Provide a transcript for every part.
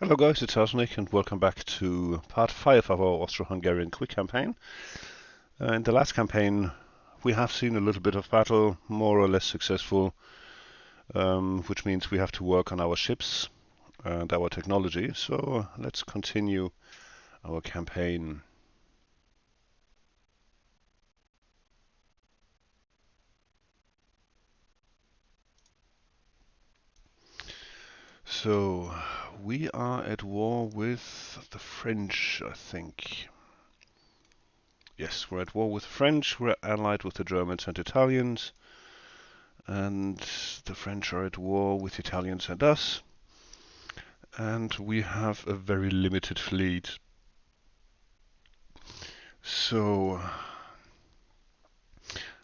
Hello guys, it's Osnick and welcome back to part 5 of our Austro-Hungarian quick campaign. In the last campaign we have seen a little bit of battle, more or less successful, which means we have to work on our ships and our technology. So let's continue our campaign. So we are at war with the French, I think. Yes, we're at war with the French, we're allied with the Germans and Italians, and the French are at war with Italians and us, and we have a very limited fleet. So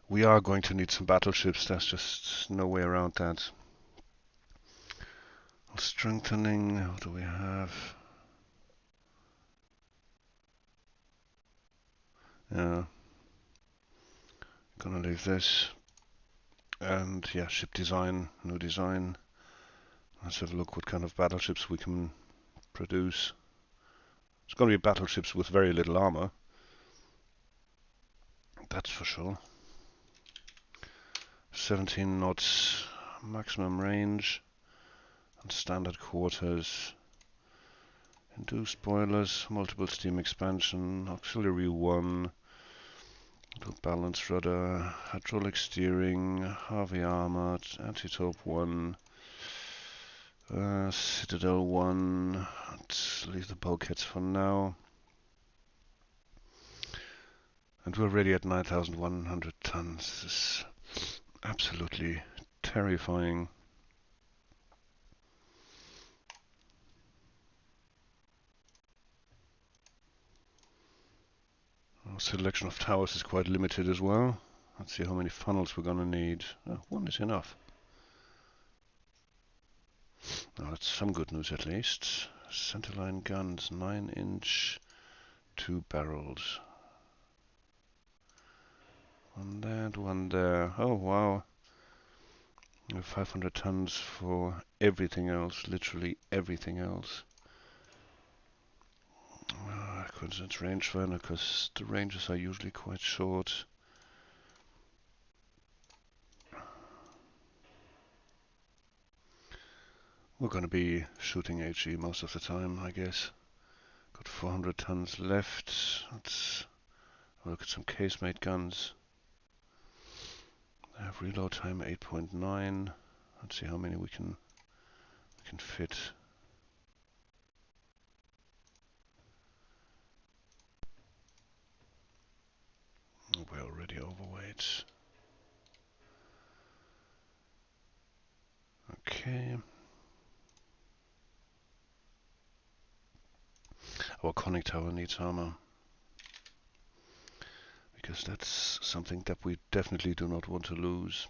we are going to need some battleships, there's just no way around that. Strengthening, what do we have? Yeah, gonna leave this. And yeah, ship design, new design. Let's have a look what kind of battleships we can produce. It's gonna be battleships with very little armor, that's for sure. 17 knots maximum range and standard quarters. Induced boilers, multiple steam expansion, auxiliary 1, balanced rudder, hydraulic steering, heavy armored, anti-torp 1, citadel 1. Let's leave the bulkheads for now. And we're already at 9,100 tons. This is absolutely terrifying. Our selection of towers is quite limited as well. Let's see how many funnels we're gonna need. One is enough. Now that's some good news at least. Centerline guns, 9-inch, 2 barrels. One there, one there. Oh wow. 500 tons for everything else, literally everything else. Coincidence rangefinder, because the ranges are usually quite short. We're going to be shooting HE most of the time, I guess. Got 400 tons left. Let's look at some casemate guns. I have reload time 8.9. Let's see how many we can fit. We're already overweight. Okay. Our conning tower needs armor, because that's something that we definitely do not want to lose.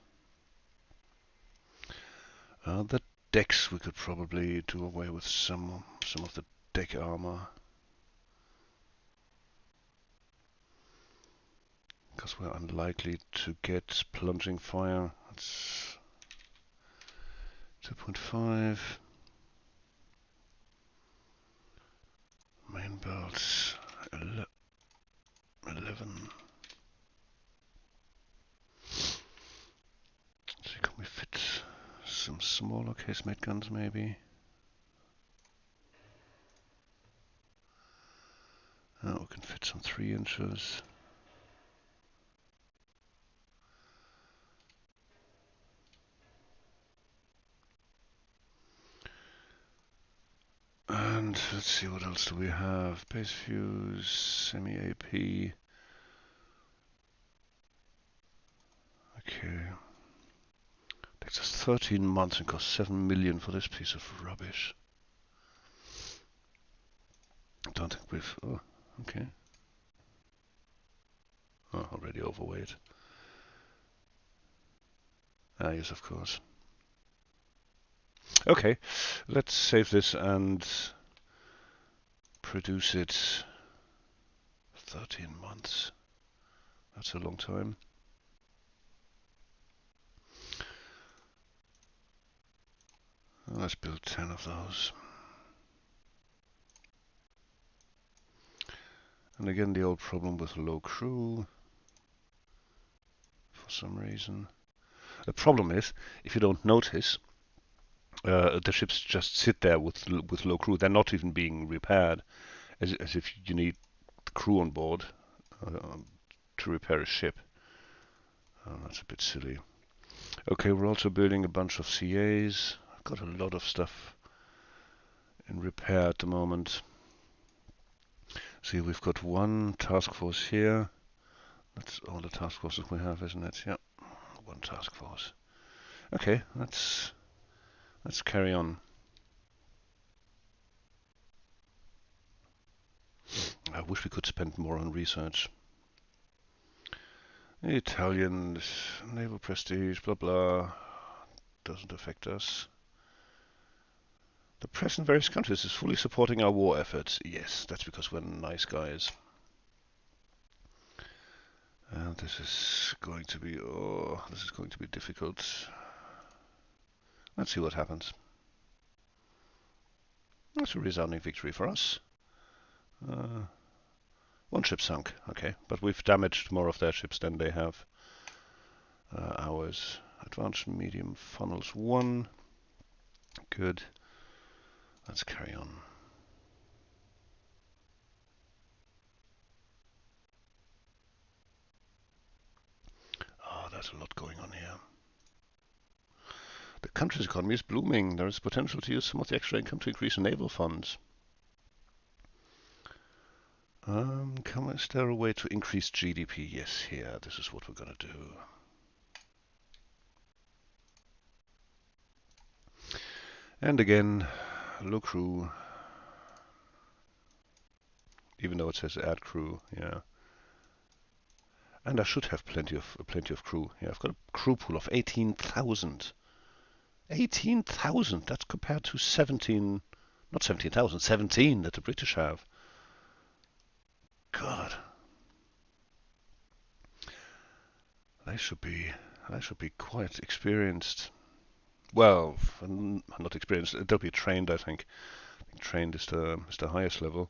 The decks, we could probably do away with some of the deck armor, because we're unlikely to get plunging fire. That's 2.5. Main belts 11. So can we fit some smaller casemate guns maybe? We can fit some 3 inches. And let's see, what else do we have? Base fuse, semi-AP. Okay. Takes us 13 months and costs 7 million for this piece of rubbish. I don't think we've... Oh, okay. Oh, already overweight. Ah, yes, of course. Okay, let's save this and produce it. 13 months. That's a long time. Let's build 10 of those. And again, the old problem with low crew for some reason. The problem is, if you don't notice, the ships just sit there with low crew. They're not even being repaired, as if you need the crew on board uh, to repair a ship. That's a bit silly. Okay, we're also building a bunch of CAs. I've got a lot of stuff in repair at the moment. See, we've got one task force here. That's all the task forces we have, isn't it? Yeah, one task force. Okay, let's carry on. I wish we could spend more on research. The Italian naval prestige, blah blah, doesn't affect us. The press in various countries is fully supporting our war efforts. Yes, that's because we're nice guys. And this is going to be difficult. Let's see what happens. That's a resounding victory for us. One ship sunk, okay, but we've damaged more of their ships than they have ours. Advanced medium funnels 1. Good. Let's carry on. Oh, there's a lot going on here. The country's economy is blooming. There is potential to use some of the extra income to increase naval funds. Is there a way to increase GDP? Yes, here. This is what we're gonna do. And again, low crew. Even though it says add crew, yeah. And I should have plenty of crew. Yeah, I've got a crew pool of 18,000. 18,000. That's compared to 17, not 17,000, 17 that the British have. God, they should be quite experienced. Well, not experienced. They'll be trained, I think. Trained is the highest level.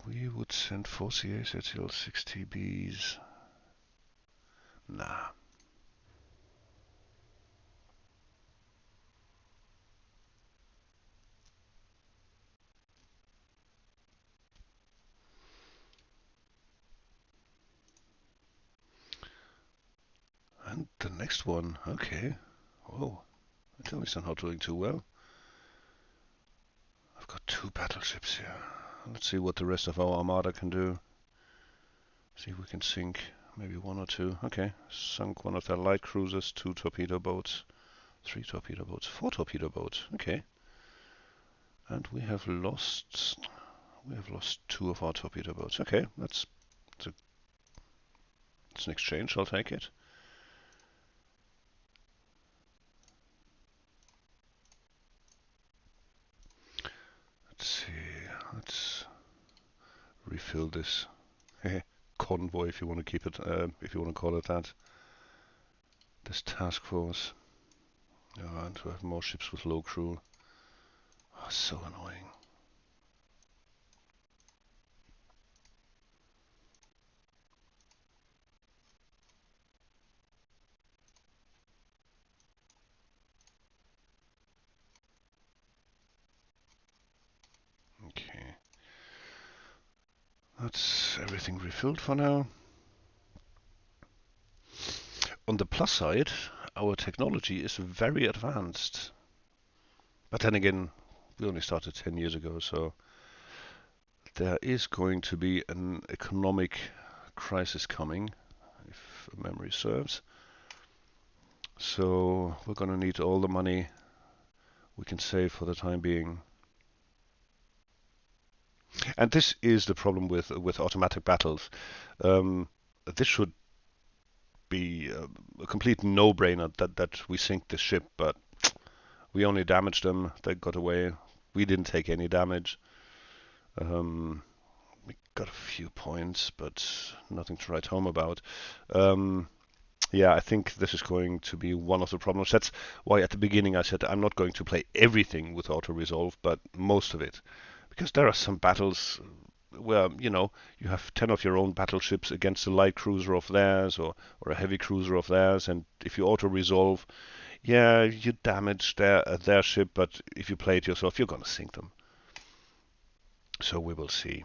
We would send 4 CAs at 60 Bs. Nah. And the next one, okay. Whoa, Italy's not doing too well. I've got 2 battleships here. Let's see what the rest of our armada can do. See if we can sink maybe 1 or 2. Okay, sunk one of their light cruisers, 2 torpedo boats, 3 torpedo boats, 4 torpedo boats. Okay, and we have lost 2 of our torpedo boats. Okay, that's an exchange. I'll take it. Let's see. Let's refill this convoy, if you want to keep it, if you want to call it that. This task force. Oh, and to have more ships with low crew. Oh, so annoying. Okay. That's everything refilled for now. On the plus side, our technology is very advanced. But then again, we only started 10 years ago, so there is going to be an economic crisis coming, if memory serves. So we're going to need all the money we can save for the time being. And this is the problem with automatic battles. This should be a complete no-brainer that we sink this ship, but we only damaged them. They got away. We didn't take any damage. We got a few points, but nothing to write home about. Yeah, I think this is going to be one of the problems. That's why at the beginning I said I'm not going to play everything with auto-resolve, but most of it. Because there are some battles where, you have 10 of your own battleships against a light cruiser of theirs or a heavy cruiser of theirs, and if you auto-resolve, yeah, you damage their ship, but if you play it yourself, you're gonna sink them. So we will see.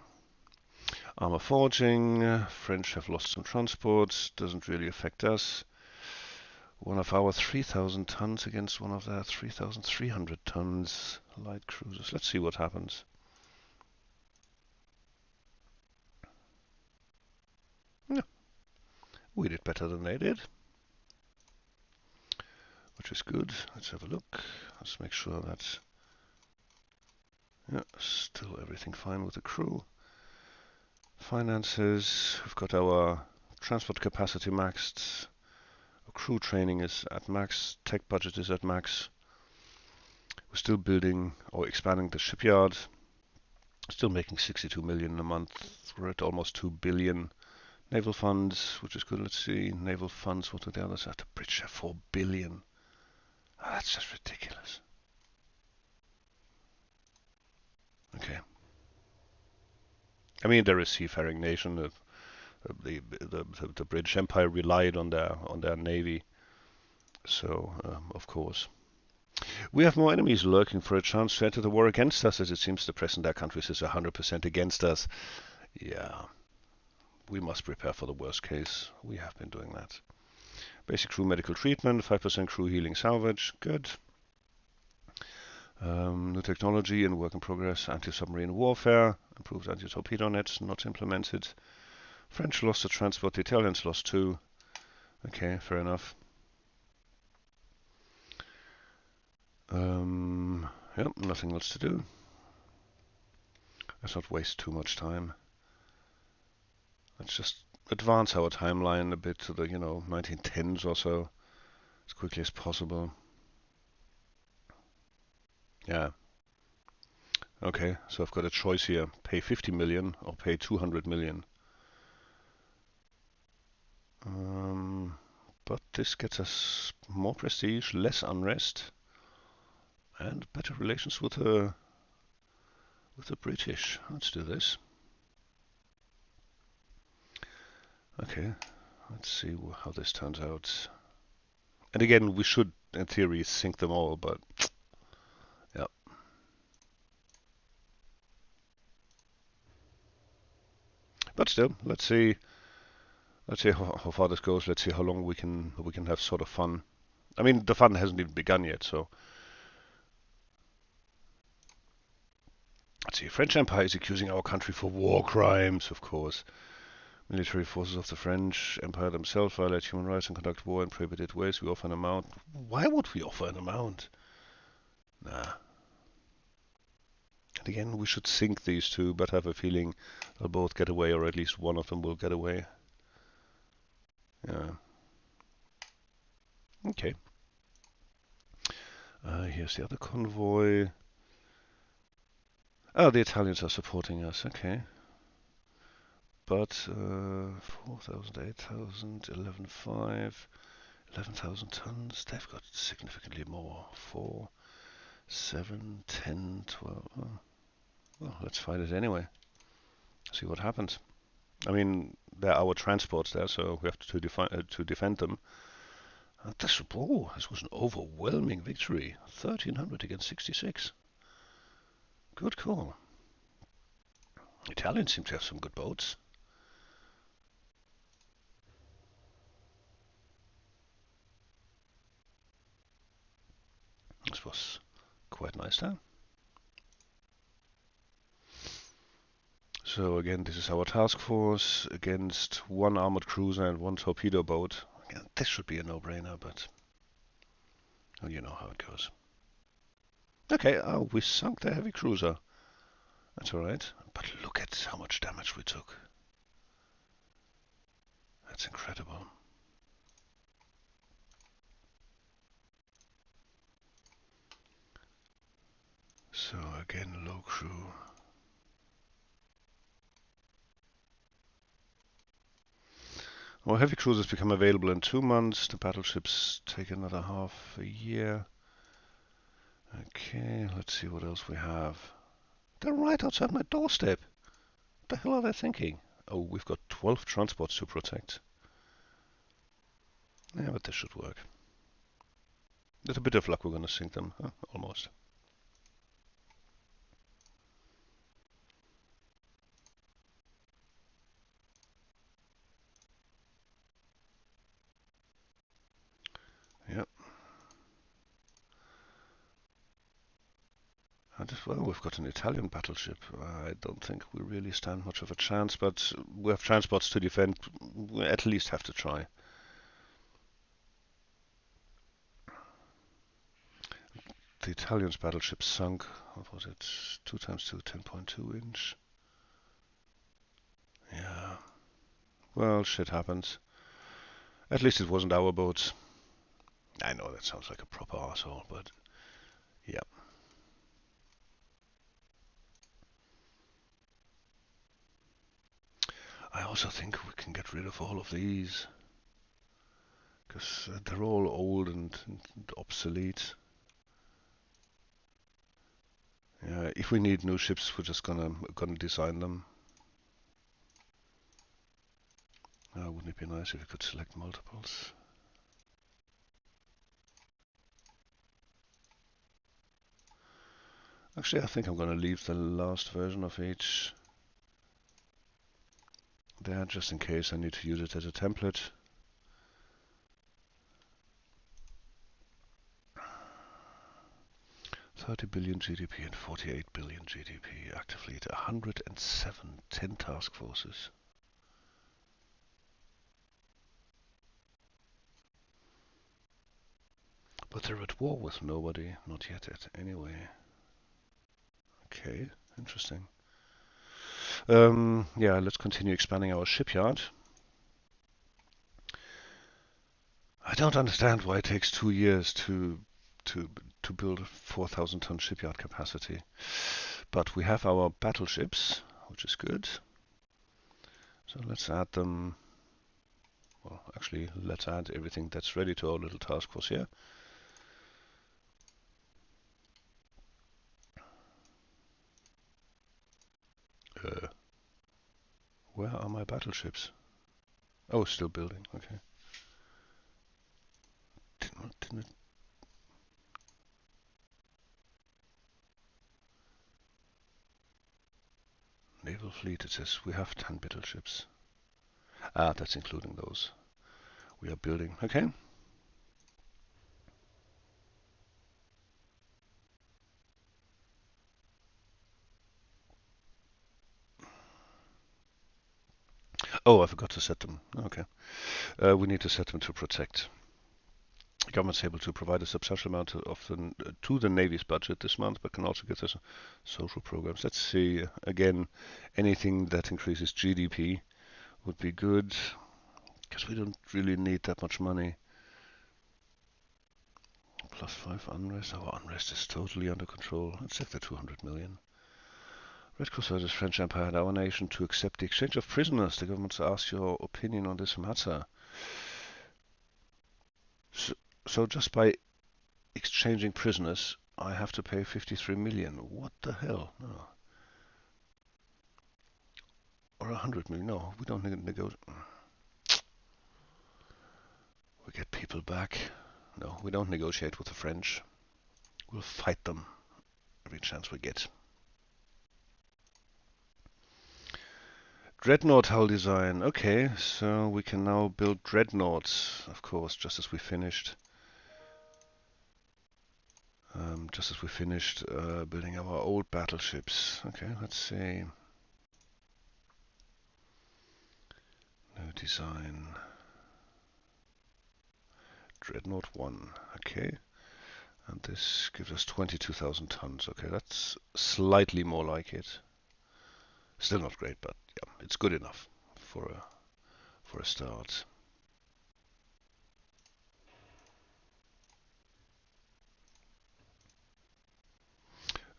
Armor forging, French have lost some transports, doesn't really affect us. One of our 3,000 tons against one of their 3,300 tons light cruisers. Let's see what happens. Yeah, we did better than they did, which is good. Let's have a look. Let's make sure that, yeah, still everything fine with the crew. Finances, we've got our transport capacity maxed. Our crew training is at max. Tech budget is at max. We're still building or expanding the shipyard. Still making 62 million a month. We're at almost 2 billion. Naval funds, which is good. Let's see. Naval funds, what are the others at? The Brits have 4 billion. Oh, that's just ridiculous. Okay. I mean, they're a seafaring nation. The British Empire relied on their navy. So, of course. We have more enemies lurking for a chance to enter the war against us, as it seems the press in their countries is 100% against us. Yeah. We must prepare for the worst case. We have been doing that. Basic crew medical treatment, 5% crew healing salvage. Good. New technology in work in progress. Anti-submarine warfare. Improved anti-torpedo nets not implemented. French lost a transport. The Italians lost 2. Okay, fair enough. Yep, nothing else to do. Let's not waste too much time. Let's just advance our timeline a bit to the, 1910s or so, as quickly as possible. Yeah. Okay, so I've got a choice here. Pay 50 million or pay 200 million. But this gets us more prestige, less unrest, and better relations with the British. Let's do this. Okay, let's see how this turns out. And again, we should, in theory, sink them all, but yeah. But still, let's see how far this goes. Let's see how long we can have sort of fun. I mean, the fun hasn't even begun yet, so. Let's see. French Empire is accusing our country for war crimes, of course. Military forces of the French Empire themselves violate human rights and conduct war in prohibited ways. We offer an amount. Why would we offer an amount? Nah. And again, we should sink these two, but I have a feeling they'll both get away, or at least one of them will get away. Yeah. Okay. Here's the other convoy. Oh, the Italians are supporting us. Okay. But 4,000, 8,000, 11,500, 11,000 tons. They've got significantly more. 4, 7, 10, 12. Oh. Well, let's fight it anyway. See what happens. I mean, they're our transports there, so we have to defend them. This was an overwhelming victory. 1,300 against 66. Good call. Italians seem to have some good boats. This was quite nice there. So again, this is our task force against one armored cruiser and one torpedo boat. Again, this should be a no-brainer, but well, you know how it goes. Okay, oh, we sunk the heavy cruiser. That's alright. But look at how much damage we took. That's incredible. So again, low crew. Well, heavy cruisers become available in 2 months. The battleships take another half a year. Okay, let's see what else we have. They're right outside my doorstep. What the hell are they thinking? Oh, we've got 12 transports to protect. Yeah, but this should work. With a bit of luck, we're going to sink them. Huh? Almost. Yep. Well, we've got an Italian battleship. I don't think we really stand much of a chance, but we have transports to defend. We at least have to try. The Italian's battleship sunk. What was it? 2 times 2, 10.2 inch. Yeah. Well, shit happens. At least it wasn't our boats. I know that sounds like a proper asshole, but yeah. I also think we can get rid of all of these because they're all old and obsolete. Yeah, if we need new ships, we're just gonna design them. Wouldn't it be nice if we could select multiples? Actually, I think I'm gonna leave the last version of each there just in case I need to use it as a template. $30 billion GDP and 48 billion GDP. Active fleet 107, 10 task forces. But they're at war with nobody, not yet anyway. Okay, interesting. Yeah, let's continue expanding our shipyard. I don't understand why it takes 2 years to build a 4,000 ton shipyard capacity. But we have our battleships, which is good. So let's add them. Well, actually, let's add everything that's ready to our little task force here. Where are my battleships? Oh, still building. Okay. Didn't it? Naval fleet, it says we have 10 battleships. Ah, that's including those we are building. Okay. Oh, I forgot to set them. Okay. We need to set them to protect. The government's able to provide a substantial amount to the Navy's budget this month, but can also get us social programs. Let's see. Again, anything that increases GDP would be good, because we don't really need that much money. +5 unrest. Our unrest is totally under control. Let's check the 200 million. Red Cross urges French Empire and our nation to accept the exchange of prisoners. The government asks your opinion on this matter. So just by exchanging prisoners, I have to pay 53 million. What the hell? No. Or 100 million. No, we don't negotiate. We get people back. No, we don't negotiate with the French. We'll fight them every chance we get. Dreadnought hull design. Okay, so we can now build dreadnoughts, of course, just as we finished. Building our old battleships. Okay, let's see. New design. Dreadnought 1. Okay. And this gives us 22,000 tons. Okay, that's slightly more like it. Still not great, but yeah, it's good enough for a start.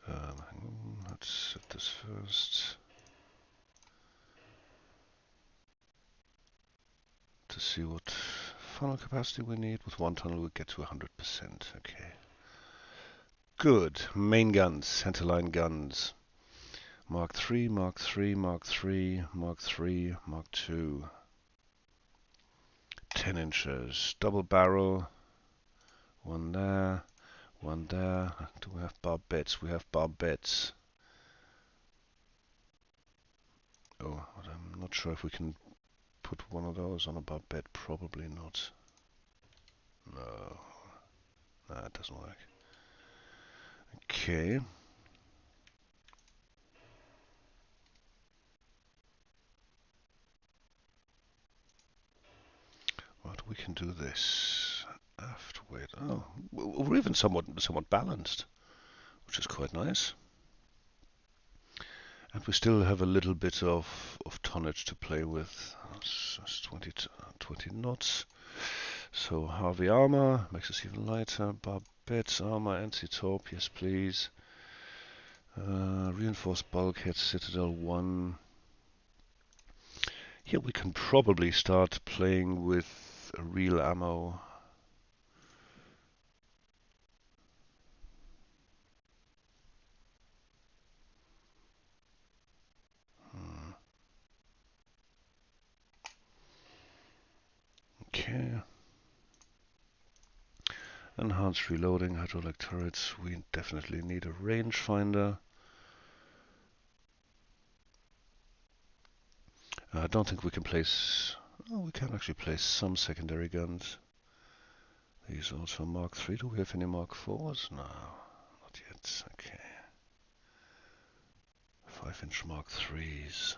Hang on, let's set this first. To see what funnel capacity we need. With one tunnel we get to 100%. Okay. Good. Main guns, centerline guns. Mark 3, Mark 3, Mark 3, Mark 3, Mark 2. 10 inches. Double barrel. One there. One there. Do we have barbettes? We have barbettes. Oh, I'm not sure if we can put one of those on a barbette. Probably not. No. Nah, it doesn't work. Okay. But we can do this. Aft weight. Oh, we're even somewhat balanced, which is quite nice. And we still have a little bit of tonnage to play with. That's 20 knots. So Harvey armor makes us even lighter. Barbettes armor, anti-torp, yes please. Reinforced bulkhead, Citadel 1. Here we can probably start playing with real ammo. Okay. Enhanced reloading, hydraulic turrets. We definitely need a rangefinder. I don't think we can place... Oh, we can actually place some secondary guns. These also Mark 3. Do we have any Mark 4s? No, not yet. Okay. 5-inch Mark 3s.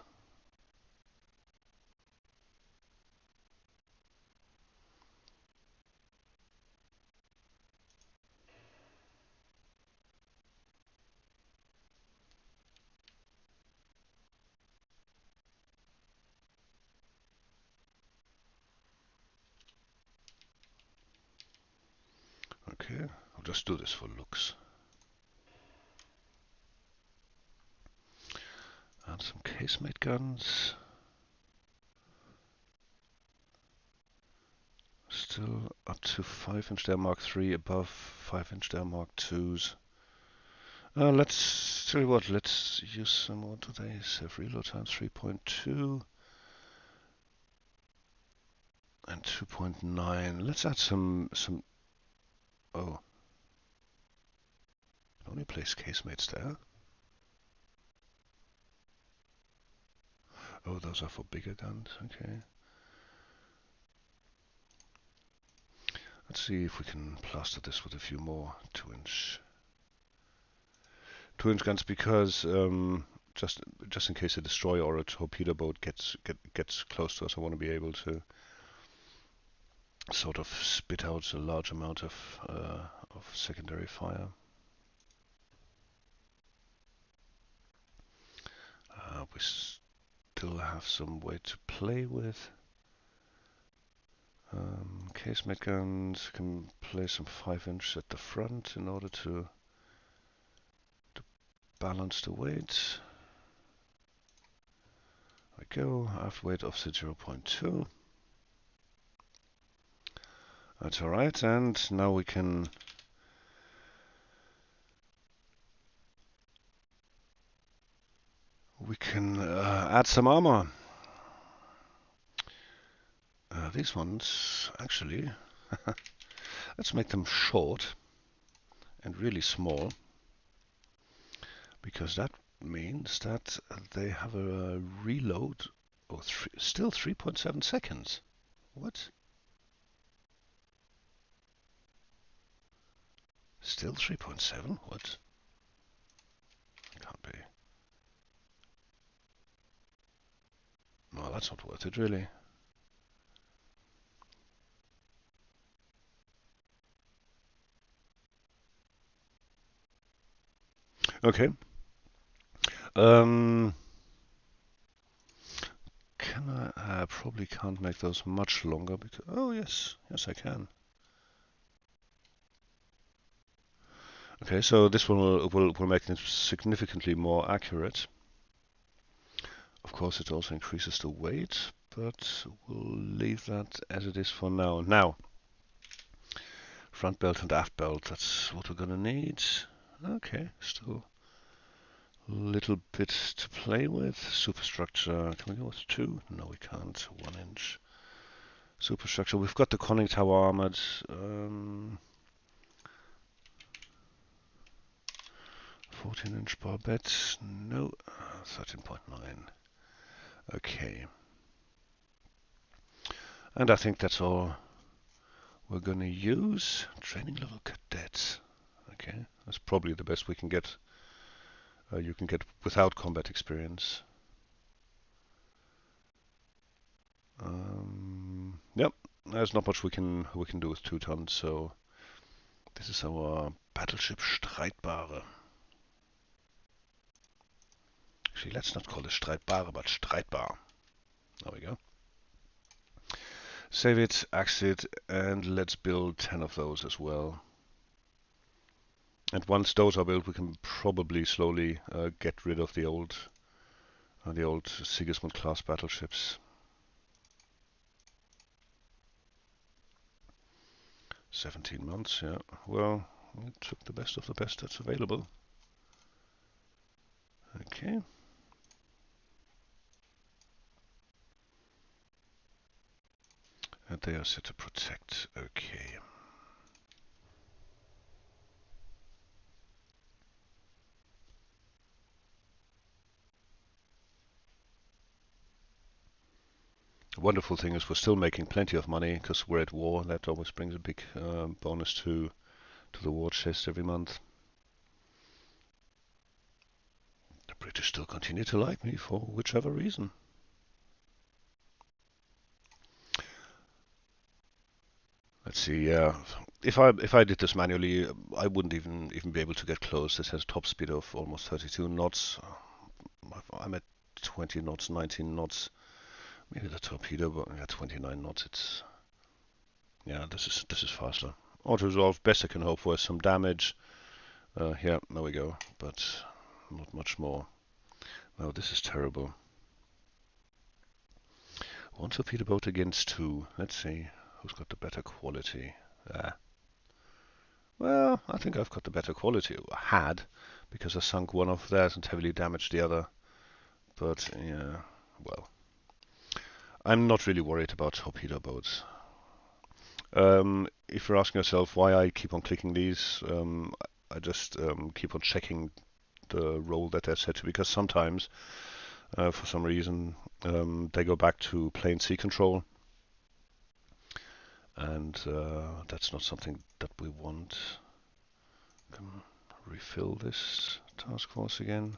Okay, I'll just do this for looks. And some casemate guns. Still up to 5-inch there Mark 3, above 5-inch there Mark 2s. Let's tell you what, let's use some, what do they have? Reload times 3.2 and 2.9. Let's add some, oh. Only place casemates there. Oh, those are for bigger guns, okay. Let's see if we can plaster this with a few more 2-inch guns, because just in case a destroyer or a torpedo boat gets close to us, I want to be able to sort of spit out a large amount of secondary fire. We still have some way to play with. Casemate guns, can place some 5-inch at the front in order to balance the weight. There we go, aft weight offset 0.2. That's alright, and now we can add some armor. These ones, actually, let's make them short and really small, because that means that they have a reload of still 3.7 seconds. What? Still 3.7? What? Can't be. No, that's not worth it, really. Okay. Can I probably can't make those much longer because... Oh, yes. Yes, I can. Okay, so this one will make it significantly more accurate. Of course, it also increases the weight, but we'll leave that as it is for now. Now, front belt and aft belt, that's what we're gonna need. Okay, still little bit to play with. Superstructure, can we go with 2? No, we can't. 1 inch. Superstructure, we've got the conning tower armored. 14-inch barbette, no. 13.9. Okay. And I think that's all we're gonna use. Training level cadets. Okay, that's probably the best we can get. You can get without combat experience. Yep, there's not much we can do with 2 tons. So this is our battleship Streitbare. Actually, let's not call it Streitbare, but Streitbar. There we go. Save it, exit, and let's build 10 of those as well. And once those are built, we can probably slowly get rid of the old Sigismund class battleships. 17 months, yeah. Well, we took the best of the best that's available. Okay. And they are set to protect. Okay. The wonderful thing is we're still making plenty of money because we're at war. That always brings a big bonus to the war chest every month. The British still continue to like me for whichever reason. Let's see. Yeah, if I did this manually, I wouldn't even be able to get close. This has top speed of almost 32 knots. I'm at 20 knots, 19 knots. Maybe the torpedo, but yeah, 29 knots. It's yeah. This is faster. Auto resolve. Best I can hope for is some damage. Yeah, there we go. But not much more. No, this is terrible. 1 torpedo boat against 2. Let's see who's got the better quality. Well, I think I've got the better quality. I had, because I sunk one of theirs and heavily damaged the other. But yeah, well, I'm not really worried about torpedo boats. If you're asking yourself why I keep on clicking these, I just keep on checking the role that they're set to, because sometimes, for some reason, they go back to plain sea control, and that's not something that we want. Can refill this task force again.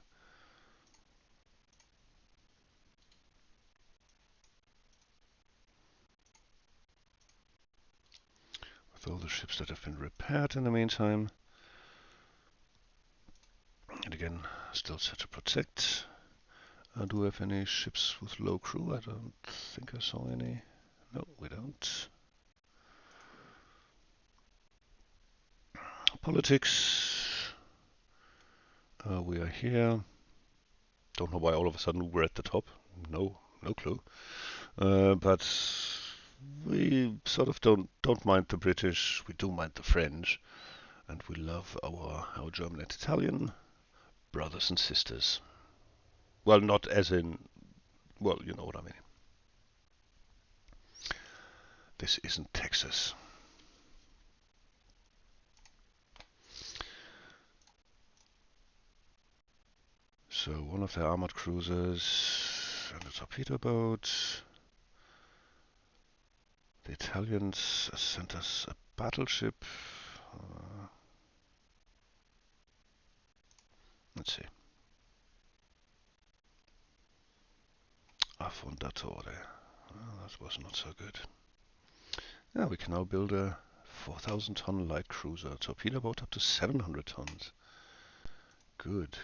With all the ships that have been repaired in the meantime. And again, still set to protect. Do we have any ships with low crew? I don't think I saw any. No, we don't. Politics. We are here. Don't know why all of a sudden we're at the top. No clue. But we sort of don't mind the British. We do mind the French, and we love our German and Italian brothers and sisters. Well, not as in. Well, you know what I mean. This isn't Texas. So one of their armored cruisers and a torpedo boat. The Italians sent us a battleship. Let's see. Affondatore. Well, that was not so good. Yeah, we can now build a 4,000-ton light cruiser. Torpedo boat up to 700 tons. Good.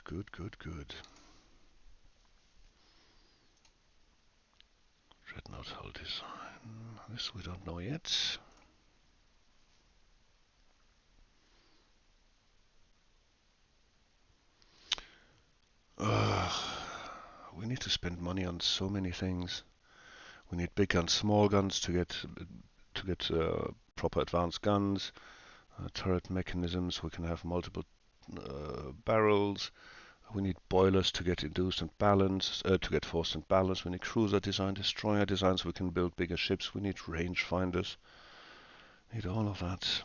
Dreadnought hull design. This we don't know yet. We need to spend money on so many things. We need big guns, small guns to get proper advanced guns, turret mechanisms. We can have multiple barrels. We need boilers to get induced and balanced, to get forced and balanced. We need cruiser design, destroyer design, so we can build bigger ships. We need range finders. Need all of that.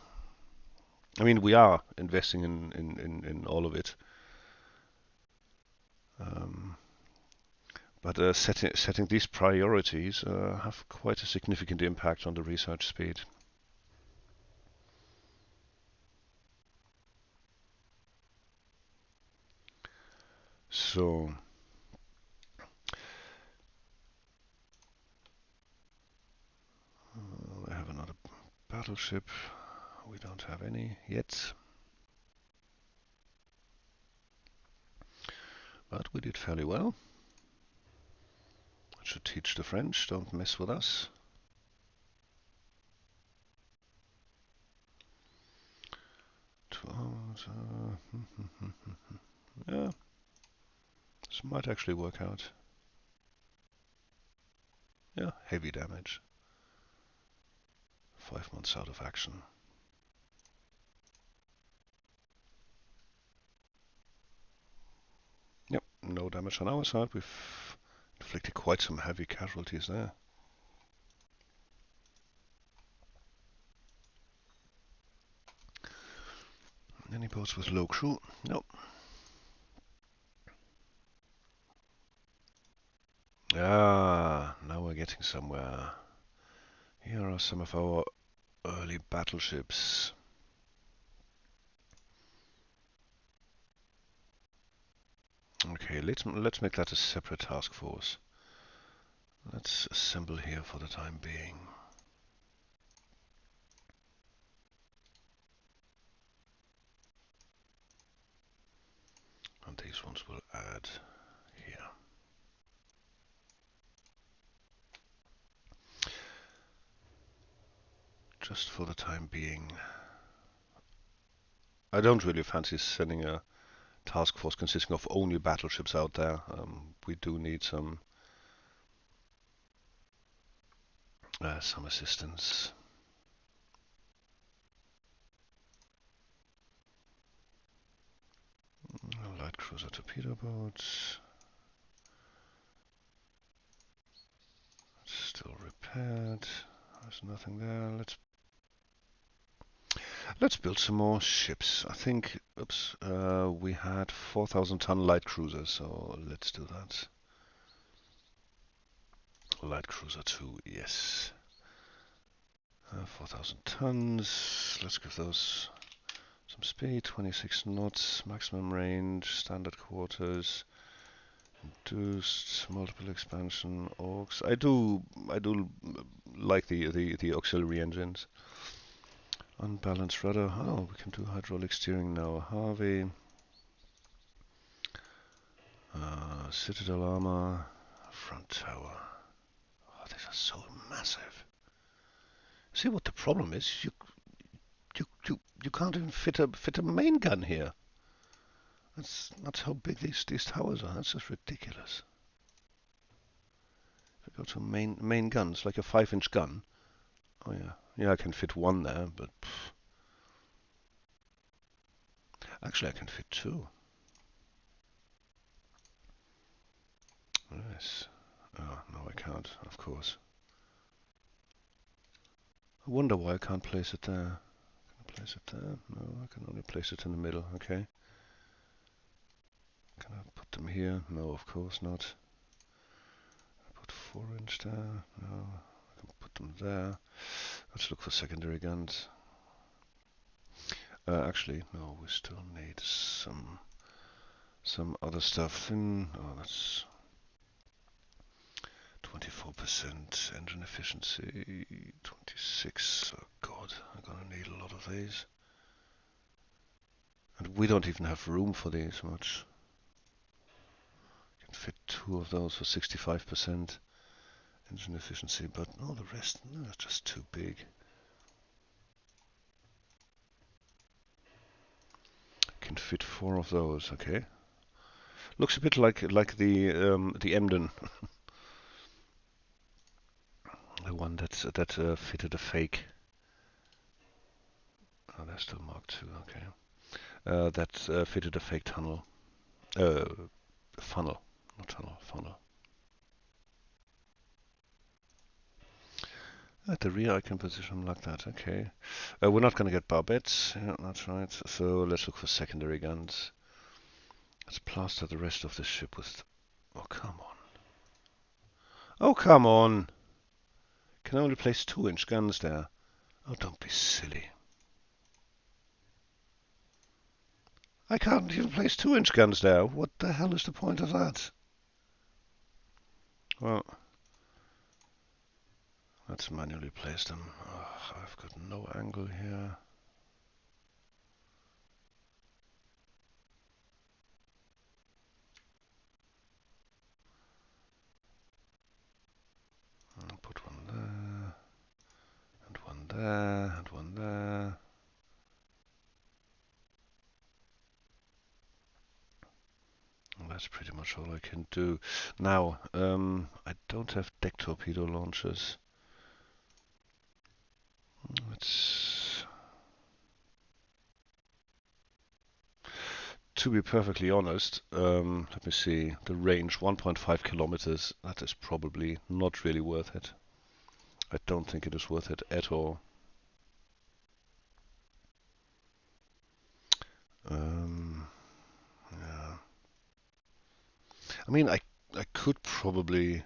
I mean, we are investing in all of it. But setting these priorities have quite a significant impact on the research speed. So I have another battleship. We don't have any yet. But we did fairly well. That should teach the French, don't mess with us. Yeah, this might actually work out. Yeah, heavy damage. 5 months out of action. Yep, no damage on our side. We've inflicted quite some heavy casualties there. Any boats with low crew? Nope. Ah, now we're getting somewhere. Here are some of our early battleships. Okay, let's make that a separate task force. Let's assemble here for the time being. And these ones will add here. Just for the time being. I don't really fancy sending a task force consisting of only battleships out there. We do need some assistance. Light cruiser torpedo boats. Still repaired. There's nothing there. Let's build some more ships. I think, oops, we had 4,000-ton light cruisers, so let's do that. Light cruiser 2, yes. 4,000 tons. Let's give those some speed. 26 knots, maximum range, standard quarters, induced, multiple expansion, augs. I do like the auxiliary engines. Unbalanced rudder. Oh, we can do hydraulic steering now. Harvey. Citadel armor. Front tower. Oh, these are so massive. See what the problem is? You can't even fit a main gun here. That's how big these towers are. That's just ridiculous. If I go to main guns, like a 5-inch gun. Oh yeah, I can fit one there, but actually I can fit two. Yes. Oh no, I can't. Of course. I wonder why I can't place it there. Can I place it there? No, I can only place it in the middle. Okay. Can I put them here? No, of course not. I put 4-inch there. No, I can put them there. Let's look for secondary guns. Actually, no, we still need some other stuff. Oh, that's 24% engine efficiency. 26. Oh God, I'm gonna need a lot of these. And we don't even have room for these much. Can fit 2 of those for 65% engine efficiency, but all the rest, no, it's just too big. Can fit 4 of those. Okay. Looks a bit like the Emden, the one that fitted a fake. Oh, that's still Mark II. Okay. That fitted a fake tunnel. Uh, funnel, not tunnel, funnel. At the rear I can position like that, okay. We're not gonna get barbettes, yeah, that's right. So let's look for secondary guns. Let's plaster the rest of the ship with... Oh, come on. Oh, come on! Can only place 2-inch guns there. Oh, don't be silly. I can't even place 2-inch guns there. What the hell is the point of that? Well, let's manually place them. Oh, I've got no angle here. I'll put one there, and one there, and one there. And that's pretty much all I can do. Now, I don't have deck torpedo launchers. Let's... To be perfectly honest, let me see. The range, 1.5 kilometers. That is probably not really worth it. I don't think it is worth it at all. Yeah. I mean, I could probably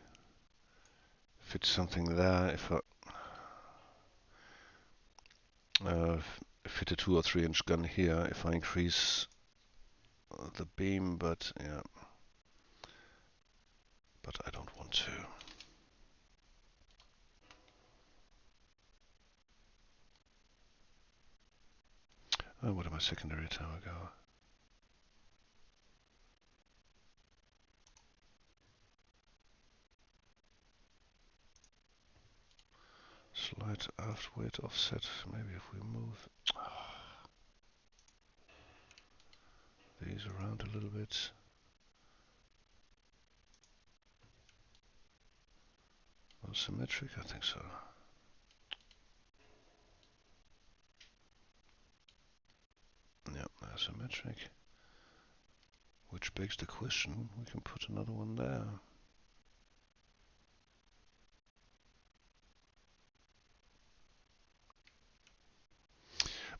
fit something there if I fit a 2 or 3-inch gun here if I increase the beam, but yeah, but I don't want to. Oh, where did my secondary tower go? Slight aft weight offset. Maybe if we move these around a little bit. Well, symmetric, I think so. Yep, that's symmetric. Which begs the question, we can put another one there.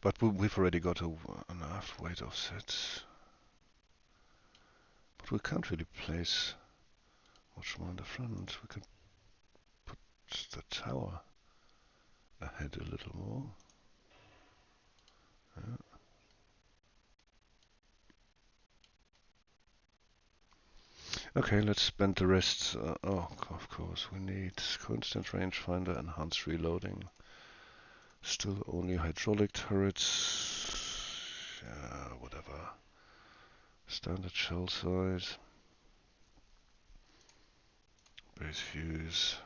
But we've already got an aft weight offset. But we can't really place much more in the front. We could put the tower ahead a little more. Yeah. Okay, let's spend the rest. Oh, of course, we need constant rangefinder, enhanced reloading. Still only hydraulic turrets. Yeah, whatever. Standard shell size. Base fuse.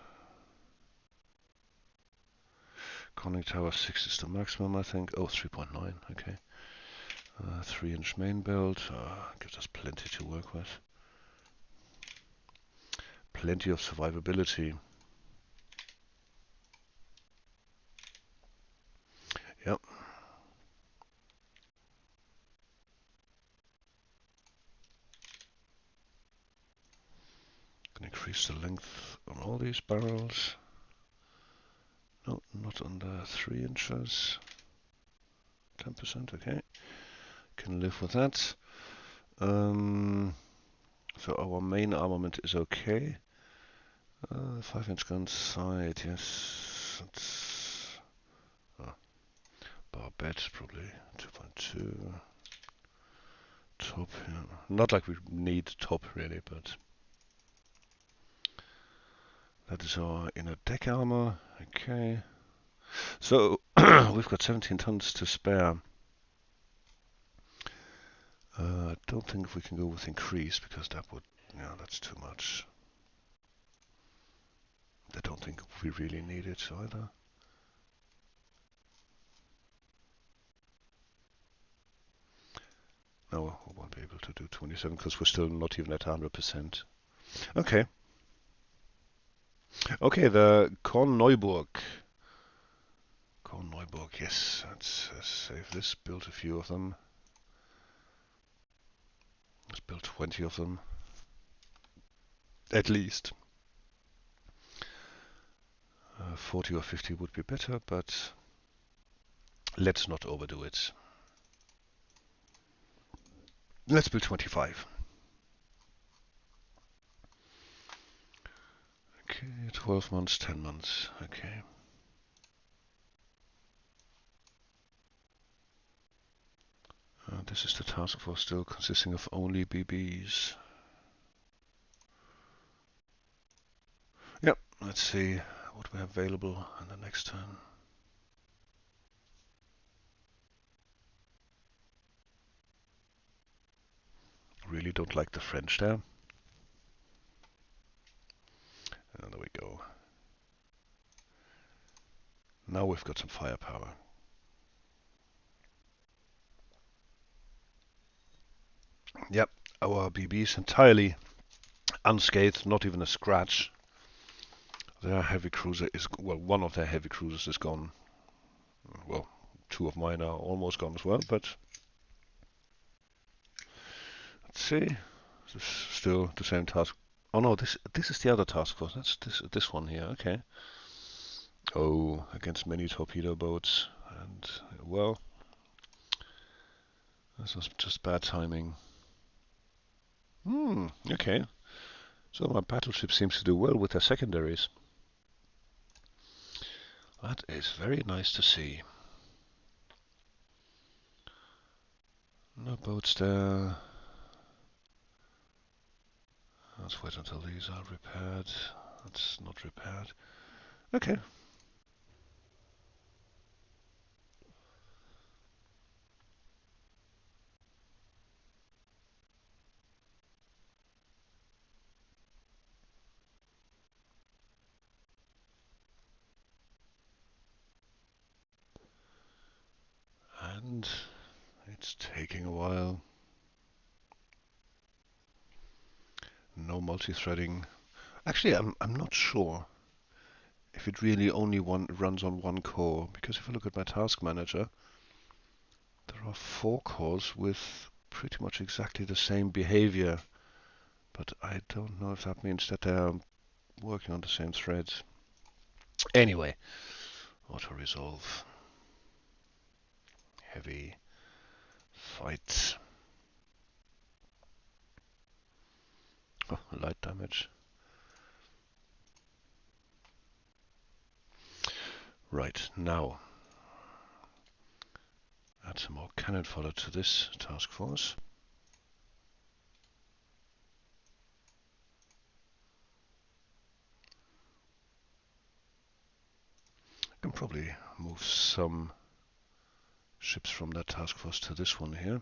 Conning tower 6 is the maximum, I think. Oh, 3.9, okay. 3-inch main belt. Gives us plenty to work with. Plenty of survivability. Yep. Can increase the length on all these barrels. No, not on the 3 inches. 10%, okay. Can live with that. So our main armament is okay. 5-inch gun sight, yes. That's barbette, probably 2.2. Top, yeah. Not like we need top really, but that is our inner deck armor. Okay. So we've got 17 tons to spare. I don't think if we can go with increase because that would, yeah, that's too much. I don't think we really need it either. No, we won't be able to do 27 because we're still not even at 100%. Okay. Okay, the Korneuburg. Korneuburg, yes. Let's save this, build a few of them. Let's build 20 of them. At least. 40 or 50 would be better, but let's not overdo it. Let's build 25. Okay, 12 months, 10 months. Okay. This is the task force still consisting of only BBs. Yep, let's see what we have available in the next turn. Really don't like the French there. There we go. Now we've got some firepower. Yep, our BBs entirely unscathed, not even a scratch. Their heavy cruiser is, well, one of their heavy cruisers is gone. Well, two of mine are almost gone as well, but let's see. This is still the same task. Oh no, this is the other task force. That's this one here. Okay. Oh, against many torpedo boats, and well, this was just bad timing. Okay. So my battleship seems to do well with their secondaries. That is very nice to see. No boats there. Let's wait until these are repaired. That's not repaired. Okay. And it's taking a while. No multi-threading. Actually, I'm not sure if it really only runs on one core, because if I look at my task manager, there are 4 cores with pretty much exactly the same behavior, but I don't know if that means that they're working on the same threads. Anyway, auto-resolve. Heavy fight. Oh, light damage. Right, now add some more cannon fodder to this task force. I can probably move some ships from that task force to this one here.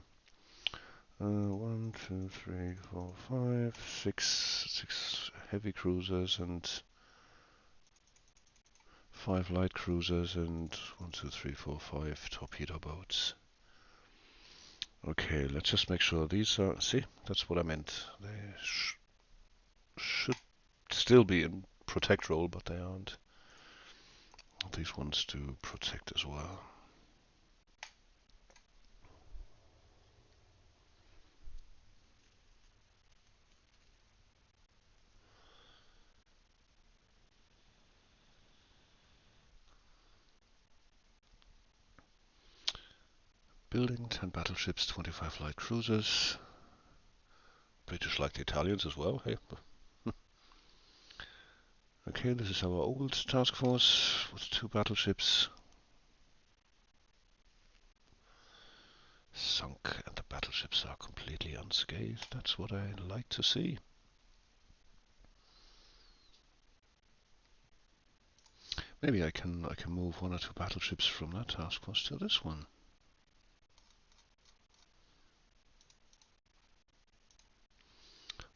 1, 2, 3, 4, 5, 6 heavy cruisers and 5 light cruisers and 1, 2, 3, 4, 5 torpedo boats. Okay, let's just make sure these are. See, that's what I meant. They should still be in protect role, but they aren't. These ones do protect as well. Building 10 battleships, 25 light cruisers. British like the Italians as well, hey. Okay, this is our old task force with 2 battleships. Sunk, and the battleships are completely unscathed. That's what I like to see. Maybe I can move 1 or 2 battleships from that task force to this one.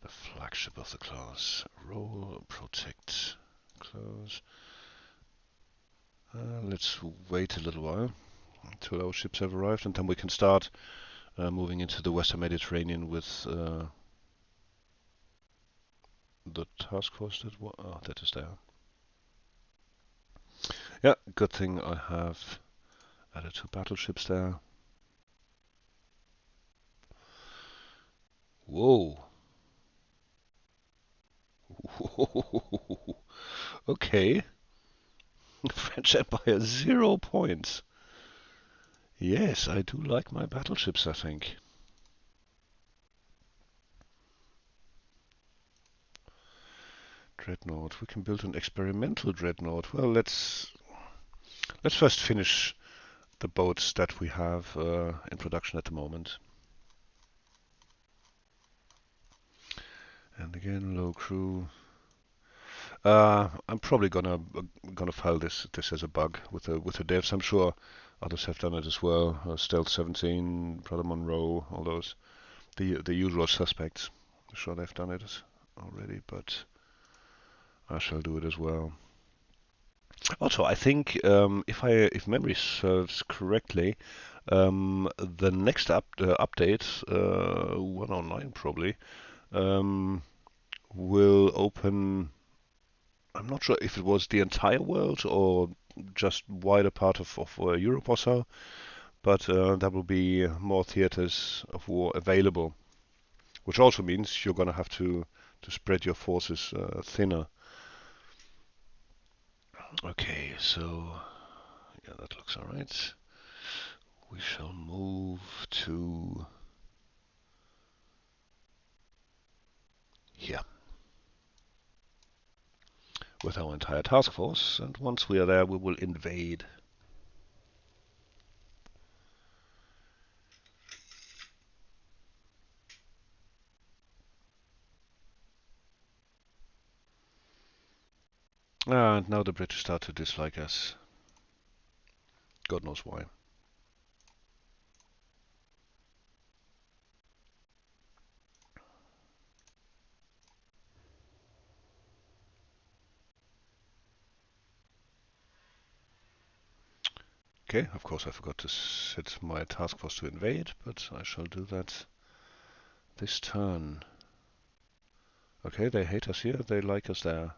The flagship of the class. Roll, protect, close. Let's wait a little while until our ships have arrived, and then we can start moving into the Western Mediterranean with the task force that is there. Yeah, good thing I have added 2 battleships there. Whoa. Okay. French Empire, 0 points. Yes, I do like my battleships, I think. Dreadnought. We can build an experimental dreadnought. Well, let's first finish the boats that we have in production at the moment. And again, low crew. I'm probably gonna file this as a bug with the devs. I'm sure others have done it as well. Stealth 17, Brother Monroe, all those the usual suspects. I'm sure they've done it already, but I shall do it as well. Also, I think if memory serves correctly, the next update, 109 probably, will open. I'm not sure if it was the entire world or just wider part of Europe or so, but there will be more theaters of war available, which also means you're going to have to spread your forces thinner. Okay, so yeah, that looks all right. We shall move to here with our entire task force, and once we are there, we will invade. And now the British start to dislike us. God knows why. Okay, of course I forgot to set my task force to invade, but I shall do that this turn. Okay, they hate us here, they like us there.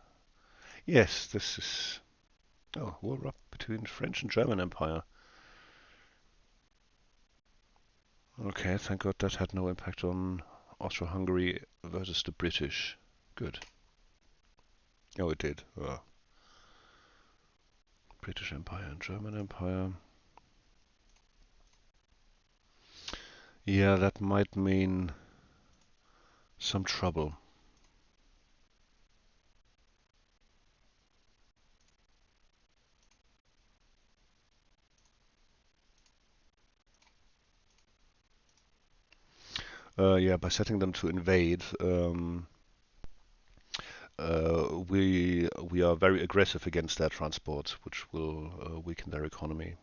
Yes, this is... Oh, war up between French and German Empire. Okay, thank God that had no impact on Austro-Hungary versus the British. Good. Oh, it did. British Empire and German Empire. Yeah, that might mean some trouble. Yeah, by setting them to invade, we are very aggressive against their transport, which will weaken their economy.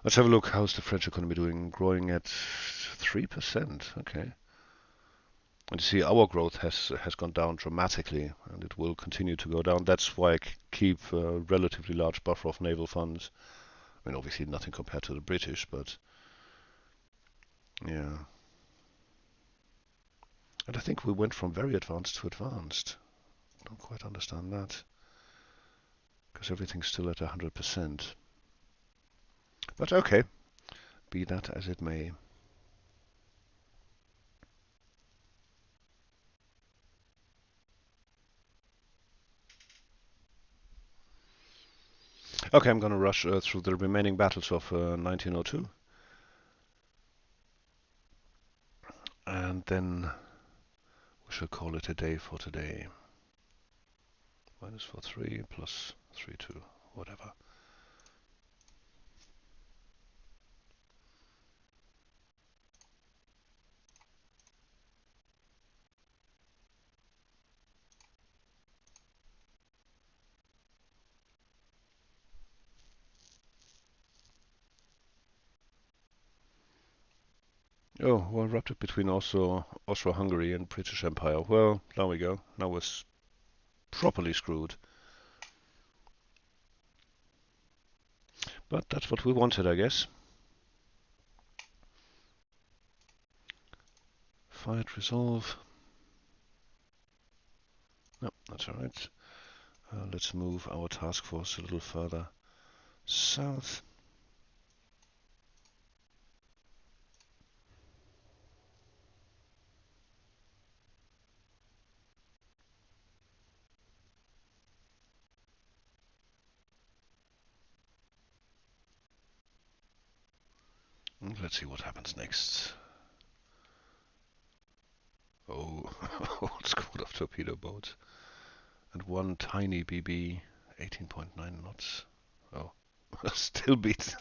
Let's have a look. How's the French economy doing? Growing at 3%. Okay. And you see, our growth has gone down dramatically, and it will continue to go down. That's why I keep a relatively large buffer of naval funds. I mean, obviously nothing compared to the British, but yeah. And I think we went from very advanced to advanced. Don't quite understand that, because everything's still at 100%. But okay, be that as it may. Okay, I'm gonna rush through the remaining battles of 1902, and then we shall call it a day for today. -43 plus 32, whatever. Oh, well, erupted between Austro-Hungary and British Empire. Well, there we go. Now we're properly screwed. But that's what we wanted, I guess. Fight, resolve. No, that's alright. Let's move our task force a little further south. Let's see what happens next. Oh, whole squad of torpedo boats. And one tiny BB, 18.9 knots. Oh, still beats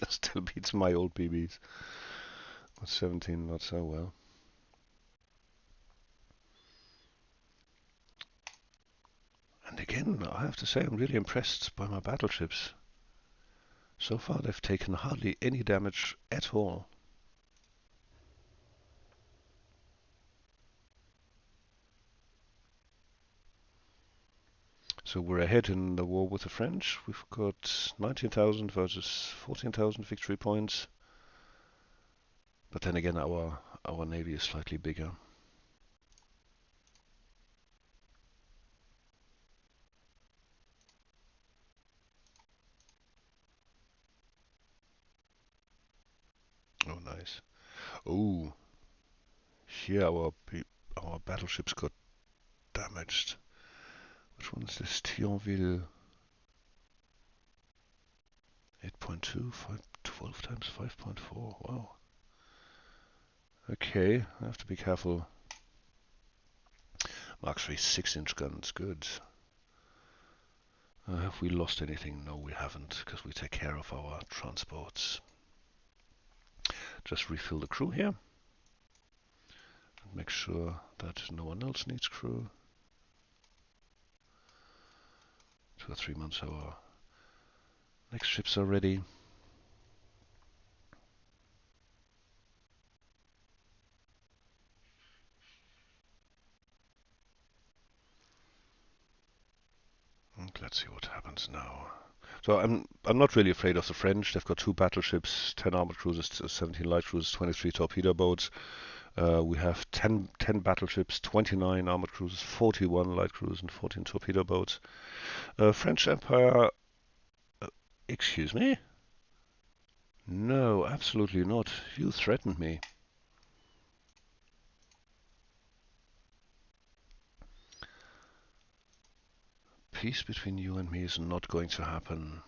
my old BBs. 17 knots, oh well. And again, I have to say I'm really impressed by my battleships. So far they've taken hardly any damage at all. So we're ahead in the war with the French. We've got 19,000 versus 14,000 victory points. But then again, our navy is slightly bigger. Oh, nice. Oh, here our battleships got damaged. Which one is this? Thionville. 8.2, 12 times 5.4. Wow. Okay, I have to be careful. Mark 3 6-inch guns, good. Have we lost anything? No, we haven't, because we take care of our transports. Just refill the crew here. And make sure that no one else needs crew. 2 or 3 months our next ships are ready. And let's see what happens now. So I'm not really afraid of the French. They've got 2 battleships, 10 armored cruisers, 17 light cruisers, 23 torpedo boats. We have 10 battleships, 29 armored cruisers, 41 light cruisers, and 14 torpedo boats. French Empire. Excuse me? No, absolutely not. You threatened me. Peace between you and me is not going to happen.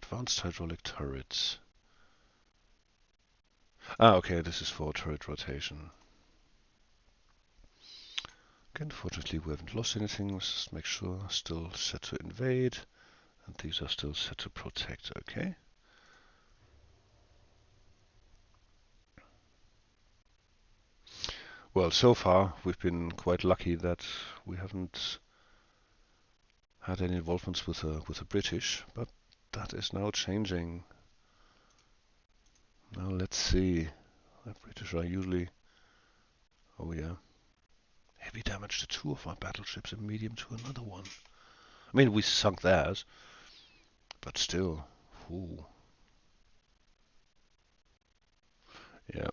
Advanced hydraulic turrets. Ah, okay, this is for turret rotation. Okay, unfortunately we haven't lost anything. Let's just make sure. Still set to invade. And these are still set to protect, okay? Well, so far we've been quite lucky that we haven't had any involvements with the British, but that is now changing. Now let's see. The British are usually, oh yeah, heavy damage to 2 of my battleships and medium to another one. I mean, we sunk theirs, but still, ooh, yeah.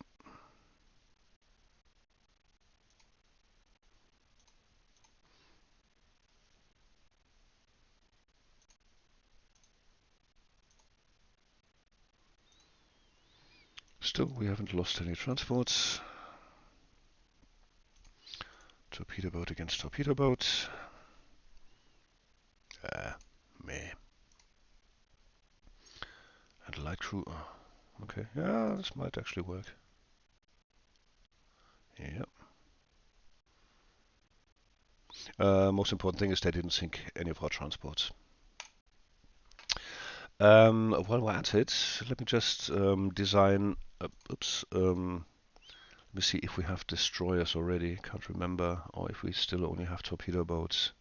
Still, we haven't lost any transports. Torpedo boat against torpedo boat. Meh. And light crew. Oh, okay, yeah, this might actually work. Yep. Most important thing is they didn't sink any of our transports. While we're at it, let me just design. Let me see if we have destroyers already. Can't remember, or if we still only have torpedo boats.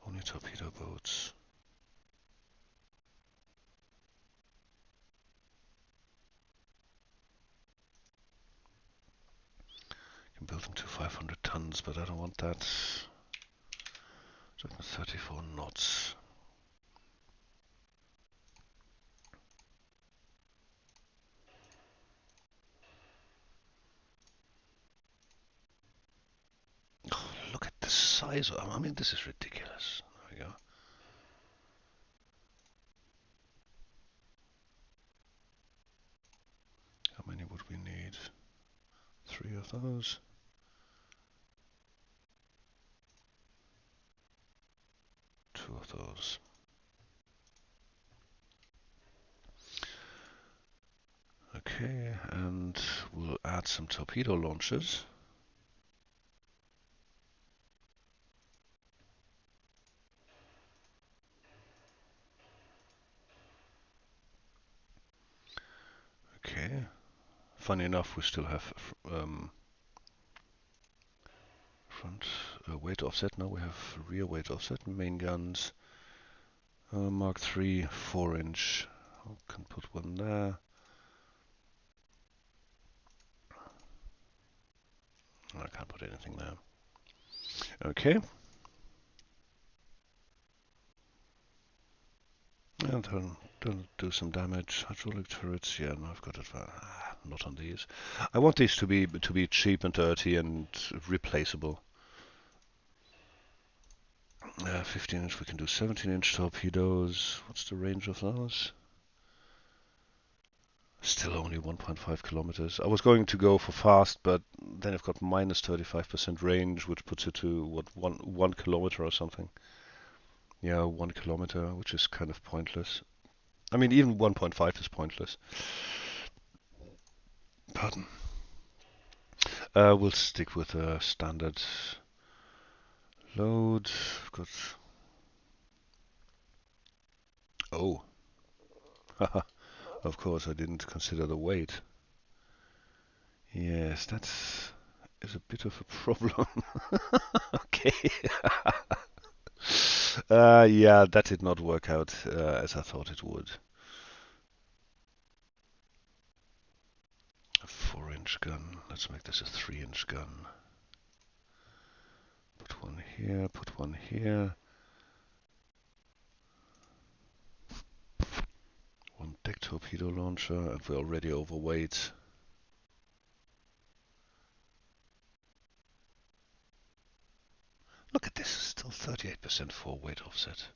Only torpedo boats. Can build them to 500 tons, but I don't want that. 34 knots. Oh, look at the size of them. I mean, this is ridiculous. There we go. How many would we need? 3 of those. 2 of those. Okay, and we'll add some torpedo launchers. Okay. Funny enough, we still have front weight offset. Now we have rear weight offset. Main guns. Mark 3, 4-inch. I can put one there. I can't put anything there. Okay. And then do some damage. Hydraulic turrets. Yeah, no, I've got it. Not on these. I want these to be cheap and dirty and replaceable. 15-inch. We can do 17-inch torpedoes. What's the range of those? Still only 1.5 kilometers. I was going to go for fast, but then I've got minus 35% range, which puts it to what, one kilometer or something. Yeah, 1 kilometer, which is kind of pointless. I mean, even 1.5 is pointless. Pardon. We'll stick with a standard load. I've got. Oh, haha. Of course, I didn't consider the weight. Yes, is a bit of a problem. Okay. Yeah, that did not work out as I thought it would. A 4-inch gun. Let's make this a 3-inch gun. Put one here, put one here. One deck torpedo launcher, and we're already overweight. Look at this, still 38% for weight offset.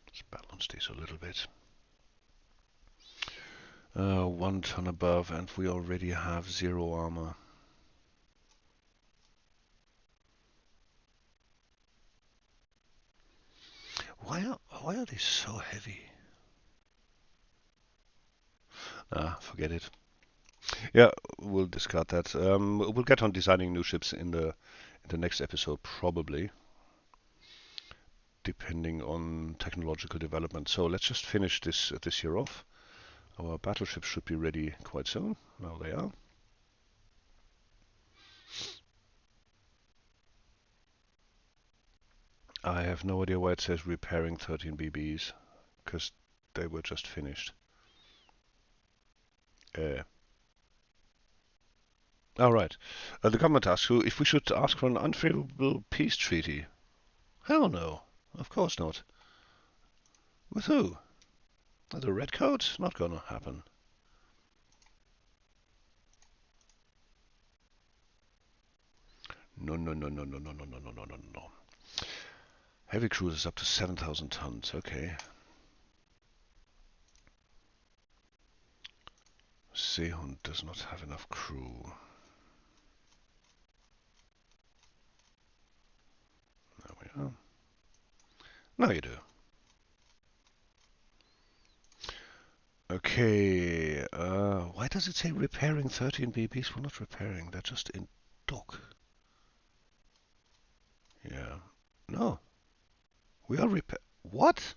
Let's balance these a little bit. 1 ton above, and we already have 0 armor. Why are they so heavy? Forget it. Yeah, we'll discard that. We'll get on designing new ships in the next episode, probably, depending on technological development. So let's just finish this year off. Our battleships should be ready quite soon. Now they are. I have no idea why it says repairing 13 BBs, because they were just finished. All right. The government asks you if we should ask for an unfavorable peace treaty. Hell no. Of course not. With who? The Redcoats? Not gonna happen. No, no, no, no, no, no, no, no, no, no, no, no. Heavy cruisers up to 7,000 tons. Okay. Seehund does not have enough crew. There we are. Now you do. Okay. Why does it say repairing 13 BBs? We're not repairing. They're just in dock. Yeah. No. We are repair. What?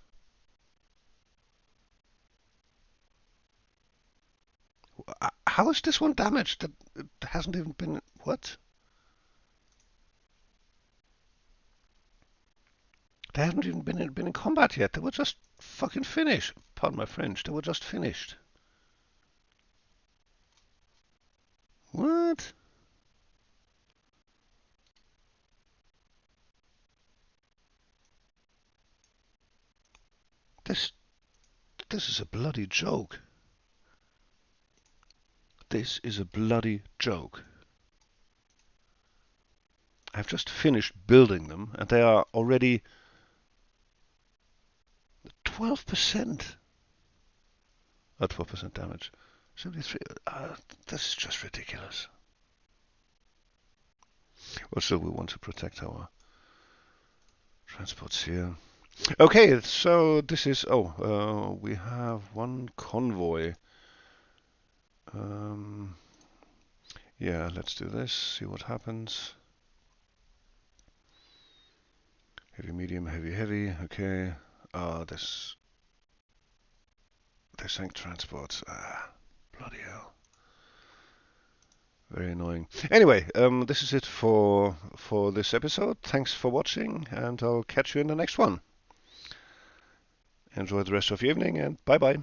How is this one damaged? It hasn't even been. What? They haven't even been in combat yet. They were just fucking finished. Pardon my French. They were just finished. What? This is a bloody joke. This is a bloody joke. I've just finished building them, and they are already 12%. 12% damage. 73. This is just ridiculous. Well, still, we want to protect our Transports here. Okay, so this is... Oh, we have one convoy. Yeah, let's do this, see what happens. Heavy, medium, heavy, heavy. Okay. There's sank transports. Bloody hell. Very annoying. Anyway, this is it for this episode. Thanks for watching, and I'll catch you in the next one. Enjoy the rest of your evening, and bye-bye.